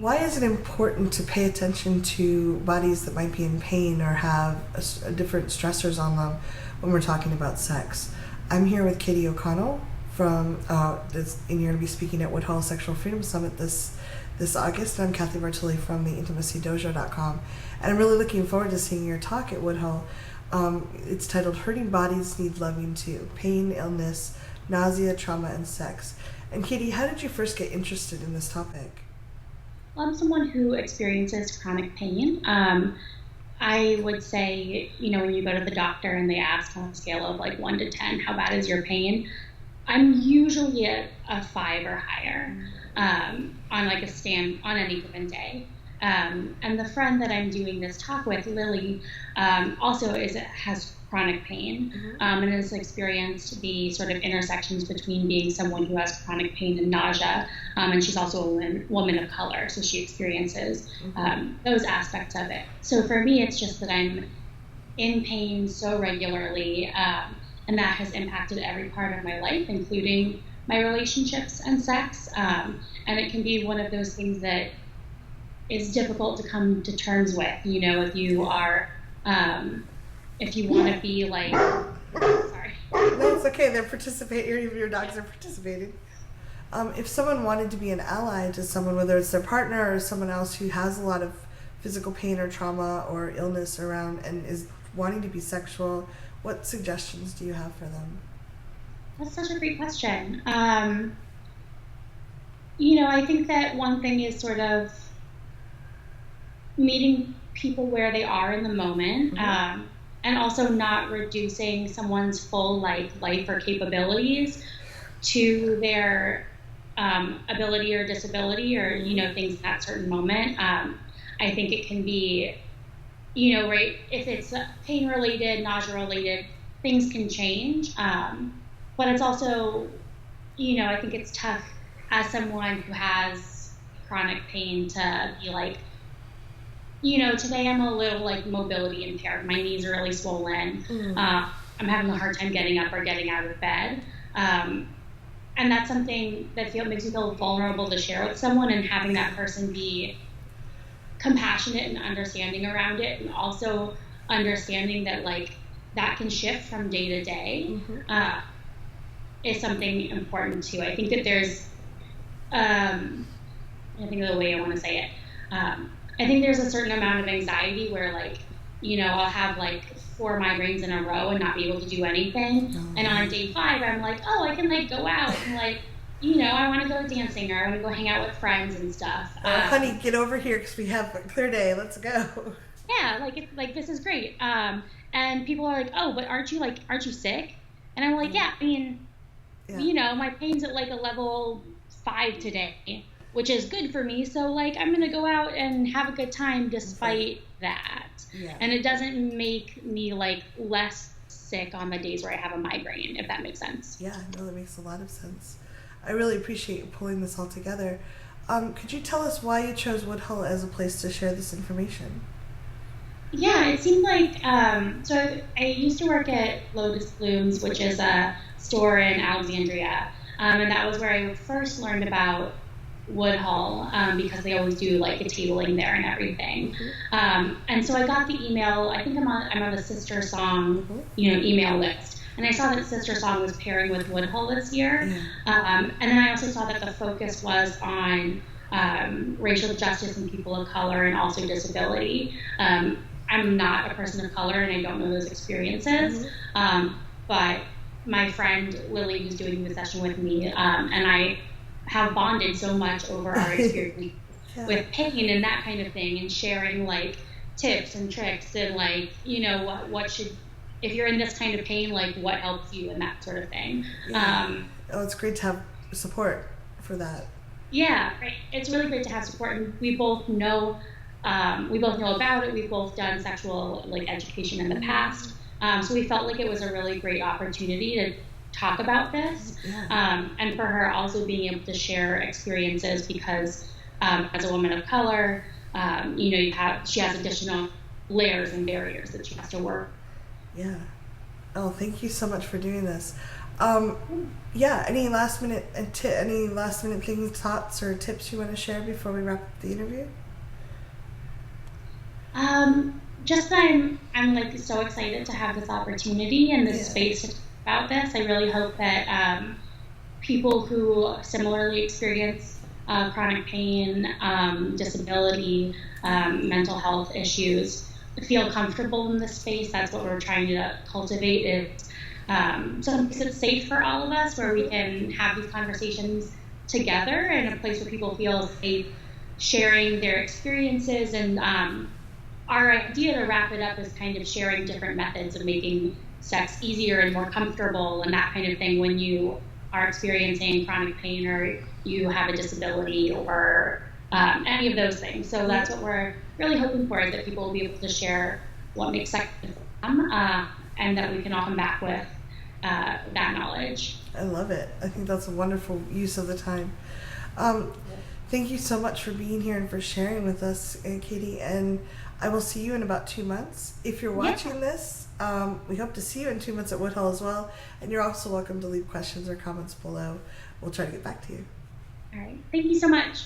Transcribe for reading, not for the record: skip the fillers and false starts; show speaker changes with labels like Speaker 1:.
Speaker 1: Why is it important to pay attention to bodies that might be in pain or have different stressors on them when we're talking about sex? I'm here with Katie O'Connell from, and you're going to be speaking at Woodhull Sexual Freedom Summit this August. And I'm Kathy Bartoli from the intimacydojo.com. And I'm really looking forward to seeing your talk at Woodhull. It's titled Hurting Bodies Need Loving Too: Pain, Illness, Nausea, Trauma, and Sex. And Katie, how did you first get interested in this topic?
Speaker 2: Well, I'm someone who experiences chronic pain. I would say, when you go to the doctor and they ask on a scale of like 1 to 10, how bad is your pain? I'm usually at a 5 or higher on like on any given day. And the friend that I'm doing this talk with, Lily, also has chronic pain and has experienced the sort of intersections between being someone who has chronic pain and nausea, and she's also a woman of color, so she experiences those aspects of it. So for me, it's just that I'm in pain so regularly, and that has impacted every part of my life, including my relationships and sex, and it can be one of those things that is difficult to come to terms with, if you are if you want to be like, sorry.
Speaker 1: No, it's okay. They're participating. Even your dogs are participating. If someone wanted to be an ally to someone, whether it's their partner or someone else who has a lot of physical pain or trauma or illness around and is wanting to be sexual, what suggestions do you have for them?
Speaker 2: That's such a great question. I think that one thing is sort of meeting people where they are in the moment. And also not reducing someone's full life or capabilities to their ability or disability or, things in that certain moment. I think it can be, right, if it's pain-related, nausea-related, things can change. But it's also, I think it's tough as someone who has chronic pain to be like, today I'm a little like mobility impaired. My knees are really swollen. I'm having a hard time getting up or getting out of bed. And that's something that makes me feel vulnerable to share with someone, and having that person be compassionate and understanding around it, and also understanding that like that can shift from day to day is something important too. I think that there's, I think of the way I want to say it. I think there's a certain amount of anxiety where like, I'll have like 4 migraines in a row and not be able to do anything. And on day 5, I'm like, oh, I can like go out and like, I want to go dancing, or I want to go hang out with friends and stuff.
Speaker 1: Honey, get over here because we have a clear day. Let's go.
Speaker 2: Yeah, this is great. And people are like, oh, but aren't you sick? And I'm like, yeah, I mean, my pain's at like a level 5 today, which is good for me. So like, I'm going to go out and have a good time despite that. Yeah. And it doesn't make me like less sick on the days where I have a migraine, if that makes sense.
Speaker 1: Yeah, no, that makes a lot of sense. I really appreciate you pulling this all together. Could you tell us why you chose Woodhull as a place to share this information?
Speaker 2: Yeah, it seemed like, so I used to work at Lotus Blooms, which is a store in Alexandria. And that was where I first learned about Woodhull, because they always do like a tabling there and everything. And so I got the email. I think I'm on the Sister Song, email list, and I saw that Sister Song was pairing with Woodhull this year. And then I also saw that the focus was on racial justice and people of color, and also disability. I'm not a person of color, and I don't know those experiences. But my friend Lily was doing the session with me, and I have bonded so much over our experience with pain and that kind of thing, and sharing like tips and tricks and like, what should, if you're in this kind of pain, like what helps you and that sort of thing.
Speaker 1: It's great to have support for that.
Speaker 2: Yeah, right. It's really great to have support, and we both know about it. We've both done sexual like education in the past. So we felt like it was a really great opportunity to talk about this, and for her also being able to share experiences, because as a woman of color, she has additional layers and barriers that she has to work.
Speaker 1: Yeah. Oh, thank you so much for doing this. Yeah, any last minute things, thoughts, or tips you want to share before we wrap up the interview?
Speaker 2: Just that I'm like so excited to have this opportunity and this
Speaker 1: Yeah.
Speaker 2: space to talk about this. I really hope that people who similarly experience chronic pain, disability, mental health issues feel comfortable in this space. That's what we're trying to cultivate, is some place that's safe for all of us, where we can have these conversations together, and a place where people feel safe sharing their experiences. And our idea, to wrap it up, is kind of sharing different methods of making sex easier and more comfortable and that kind of thing when you are experiencing chronic pain or you have a disability or any of those things. So that's what we're really hoping for, is that people will be able to share what makes sex good for them, and that we can all come back with that knowledge.
Speaker 1: I love it. I think that's a wonderful use of the time. Thank you so much for being here and for sharing with us, Katie. And I will see you in about 2 months. If you're watching this, we hope to see you in 2 months at Woodhull as well. And you're also welcome to leave questions or comments below. We'll try to get back to you.
Speaker 2: All right. Thank you so much.